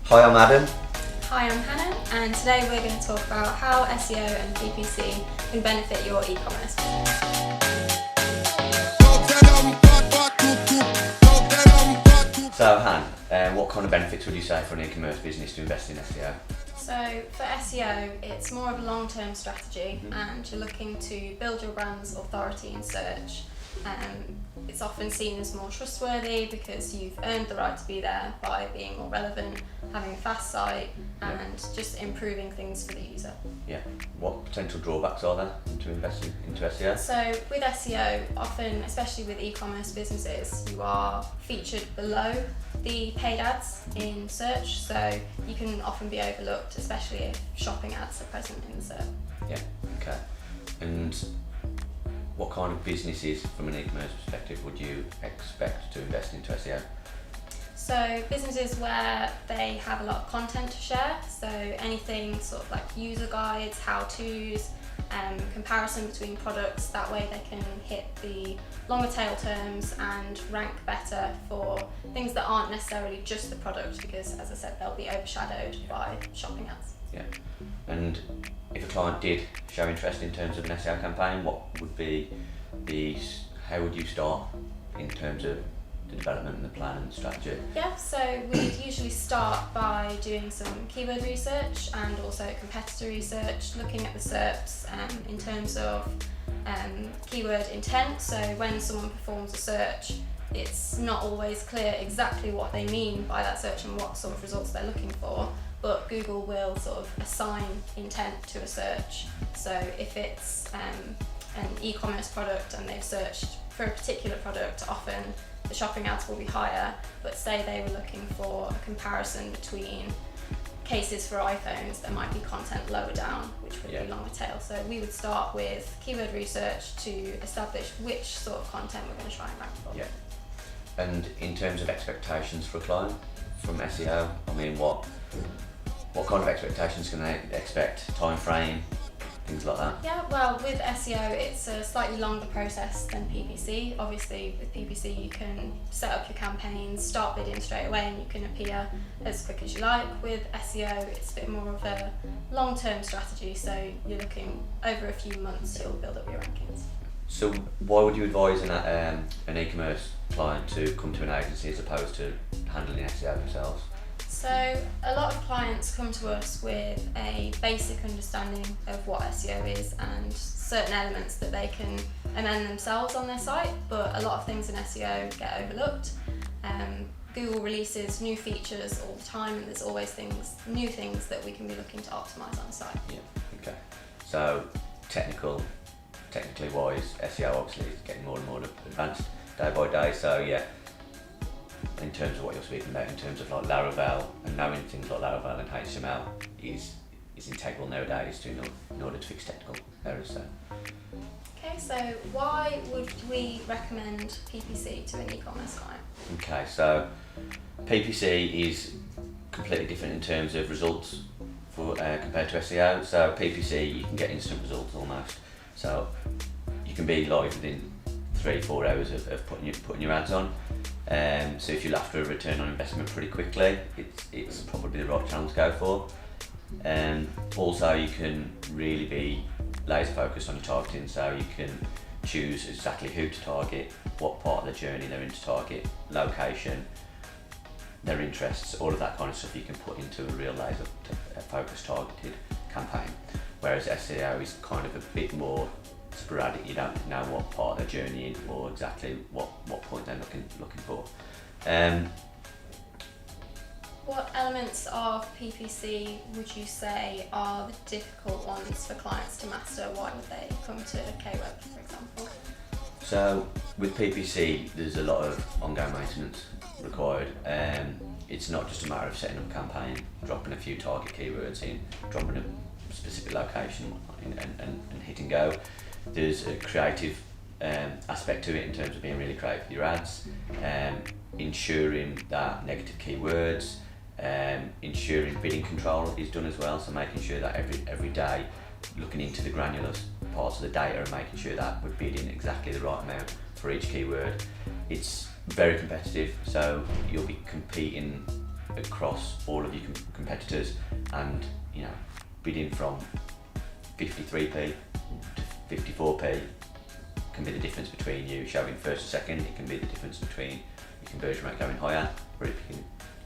Hi, I'm Adam. Hi, I'm Hannah, and today we're going to talk about how SEO and PPC can benefit your e-commerce business. So, Han, what kind of benefits would you say for an e-commerce business to invest in SEO? So for SEO, it's more of a long-term strategy, and you're looking to build your brand's authority in search. It's often seen as more trustworthy because you've earned the right to be there by being more relevant, having a fast site, and just improving things for the user. Yeah. What potential drawbacks are there to investing into SEO? So with SEO, often, especially with e-commerce businesses, you are featured below the paid ads in search, so you can often be overlooked, especially if shopping ads are present in the SERP. Yeah. Okay. And what kind of businesses, from an e-commerce perspective, would you expect to invest into SEO? So businesses where they have a lot of content to share, so anything sort of like user guides, how-tos, comparison between products, that way they can hit the longer tail terms and rank better for things that aren't necessarily just the product, because as I said, they'll be overshadowed by shopping ads. Yeah. And if a client did show interest in terms of an SEO campaign, what would be how would you start in terms of the development and the plan and the strategy? Yeah, so we'd usually start by doing some keyword research and also competitor research, looking at the SERPs in terms of keyword intent. So when someone performs a search, it's not always clear exactly what they mean by that search and what sort of results they're looking for, but Google will sort of assign intent to a search. So if it's an e-commerce product and they've searched for a particular product, often the shopping ads will be higher, but say they were looking for a comparison between cases for iPhones, there might be content lower down, which would be longer tail. So we would start with keyword research to establish which sort of content we're going to try and rank for. Yeah. And in terms of expectations for a client from SEO, I mean, what kind of expectations can they expect? Time frame, things like that? Yeah, well, with SEO, it's a slightly longer process than PPC. Obviously, with PPC, you can set up your campaigns, start bidding straight away, and you can appear as quick as you like. With SEO, it's a bit more of a long-term strategy, so you're looking over a few months, you'll build up your rankings. So why would you advise an e-commerce client to come to an agency as opposed to handling SEO themselves? So a lot of clients come to us with a basic understanding of what SEO is and certain elements that they can amend themselves on their site, but a lot of things in SEO get overlooked. Google releases new features all the time, and there's always new things that we can be looking to optimise on the site. Yeah, okay. So technically wise, SEO obviously is getting more and more advanced day by day, so yeah, in terms of what you're speaking about, in terms of like Laravel and knowing things like Laravel and HTML is integral nowadays in order to fix technical errors. So. Okay, so why would we recommend PPC to an e-commerce client? Okay, so PPC is completely different in terms of results for compared to SEO. So PPC, you can get instant results almost. So you can be live within 3-4 hours of putting your ads on. So if you're after a return on investment pretty quickly, it's probably the right channel to go for. Also, you can really be laser focused on your targeting, so you can choose exactly who to target, what part of the journey they're in to target, location, their interests, all of that kind of stuff you can put into a real laser focused targeted campaign. Whereas SEO is kind of a bit more sporadic. You don't know what part of the journey in or exactly what point they're looking for. What elements of PPC would you say are the difficult ones for clients to master? Why would they come to Kaweb, for example? So with PPC, there's a lot of ongoing maintenance required. It's not just a matter of setting up a campaign, dropping a few target keywords in, dropping a specific location and hitting go. There's a creative aspect to it in terms of being really creative with your ads, ensuring that negative keywords, ensuring bidding control is done as well, so making sure that every day looking into the granular parts of the data and making sure that we're bidding exactly the right amount for each keyword. It's very competitive, so you'll be competing across all of your competitors, and bidding from 53p to 54p can be the difference between you showing first or second. It can be the difference between your conversion rate going higher, or it can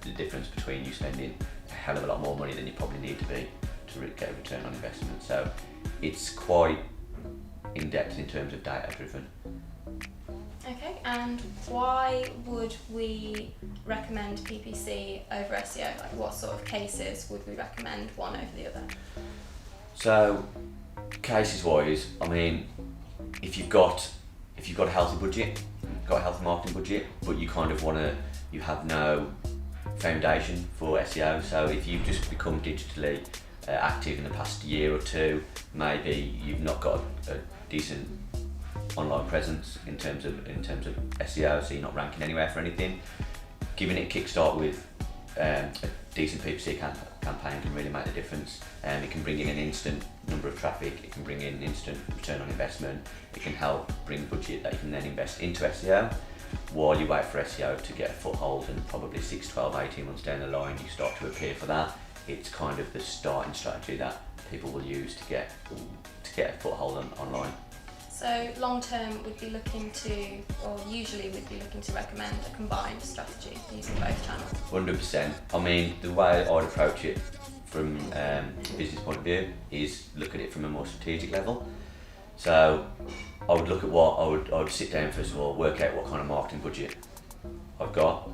be the difference between you spending a hell of a lot more money than you probably need to be to get a return on investment. So it's quite in-depth in terms of data driven. Okay, and why would we recommend PPC over SEO? Like, what sort of cases would we recommend one over the other? So cases wise, I mean, if you've got a healthy budget, got a healthy marketing budget, but you kind of you have no foundation for SEO. So if you've just become digitally active in the past year or two, maybe you've not got a decent online presence in terms of SEO, so you're not ranking anywhere for anything. Giving it a kickstart with a decent PPC campaign can really make the difference. It can bring in an instant number of traffic, it can bring in an instant return on investment, it can help bring budget that you can then invest into SEO while you wait for SEO to get a foothold, and probably 6, 12, 18 months down the line you start to appear for that. It's kind of the starting strategy that people will use to get a foothold online. So long term, we'd be looking to, or usually we'd be looking to recommend a combined strategy using both channels. 100%. I mean, the way I'd approach it from a business point of view is look at it from a more strategic level. So I would look at I would sit down first of all, work out what kind of marketing budget I've got,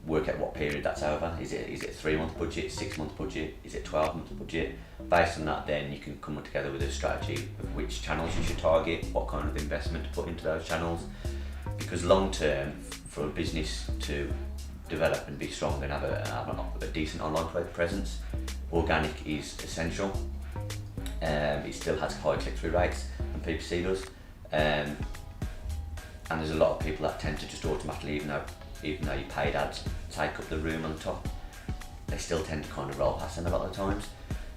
work out what period that's over. Is it a 3-month budget, 6-month budget, is it 12-month budget? Based on that, then you can come together with a strategy of which channels you should target, what kind of investment to put into those channels. Because long term, for a business to develop and be strong and have a decent online presence, organic is essential. It still has high click-through rates, and PPC does. And there's a lot of people that tend to just automatically, even though your paid ads take up the room on the top, they still tend to kind of roll past them a lot of the times.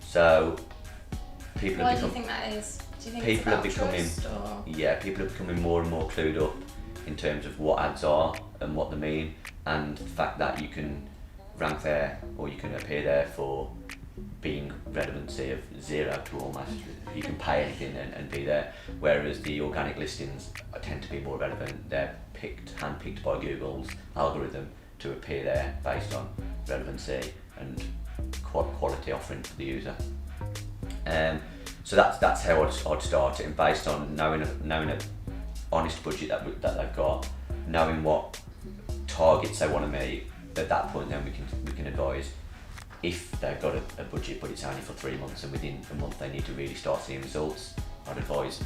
So people Why have do become, you think that is? Do you think people it's are about becoming trust, or? Yeah, people are becoming more and more clued up in terms of what ads are and what they mean, and the fact that you can rank there or you can appear there for being relevancy of 0 to almost, you can pay anything and be there, whereas the organic listings tend to be more relevant. They're hand-picked by Google's algorithm to appear there based on relevancy and quality offering to the user. So that's how I'd start it, and based on knowing a honest budget that they've got, knowing what targets they want to meet. At that point, then we can advise if they've got a budget but it's only for 3 months and within a month they need to really start seeing results. I'd advise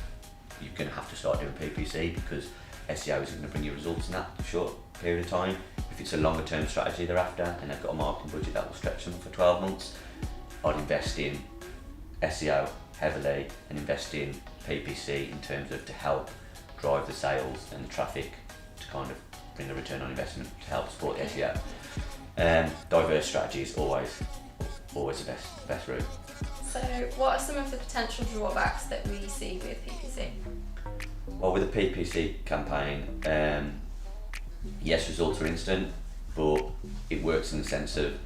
you're going to have to start doing PPC, because SEO isn't going to bring you results in that short period of time. If it's a longer term strategy they're after and they've got a marketing budget that will stretch them for 12 months, I'd invest in SEO heavily and invest in PPC in terms of to help drive the sales and the traffic to kind of bring a return on investment to help support the SEO. Diverse strategy is always the best route. So what are some of the potential drawbacks that we see with PPC? Well, with a PPC campaign, yes, results are instant, but it works in the sense of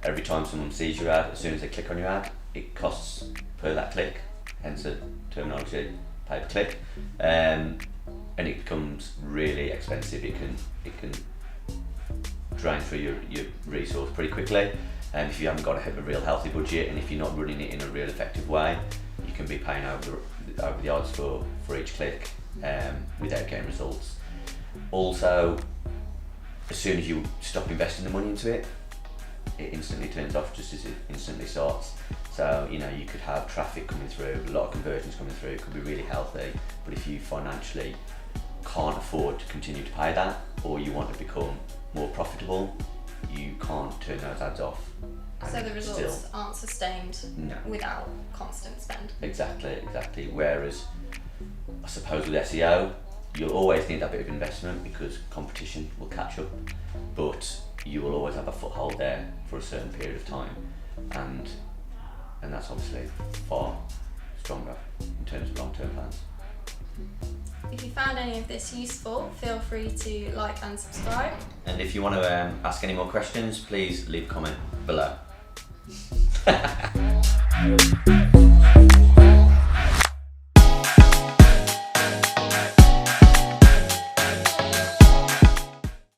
every time someone sees your ad, as soon as they click on your ad, it costs per that click, hence the terminology pay per click, and it becomes really expensive. It can drain through your resource pretty quickly, and if you haven't got a real healthy budget, and if you're not running it in a real effective way, you can be paying over the odds for each click without getting results. Also, as soon as you stop investing the money into it, it instantly turns off just as it instantly starts. So you could have traffic coming through, a lot of conversions coming through, it could be really healthy, but if you financially can't afford to continue to pay that, or you want to become more profitable, you can't turn those ads off. So the results aren't sustained without constant spend. Exactly. Whereas I suppose with SEO, you'll always need that bit of investment because competition will catch up, but you will always have a foothold there for a certain period of time, and that's obviously far stronger in terms of long-term plans. If you found any of this useful, feel free to like and subscribe. And if you want to ask any more questions, please leave a comment below.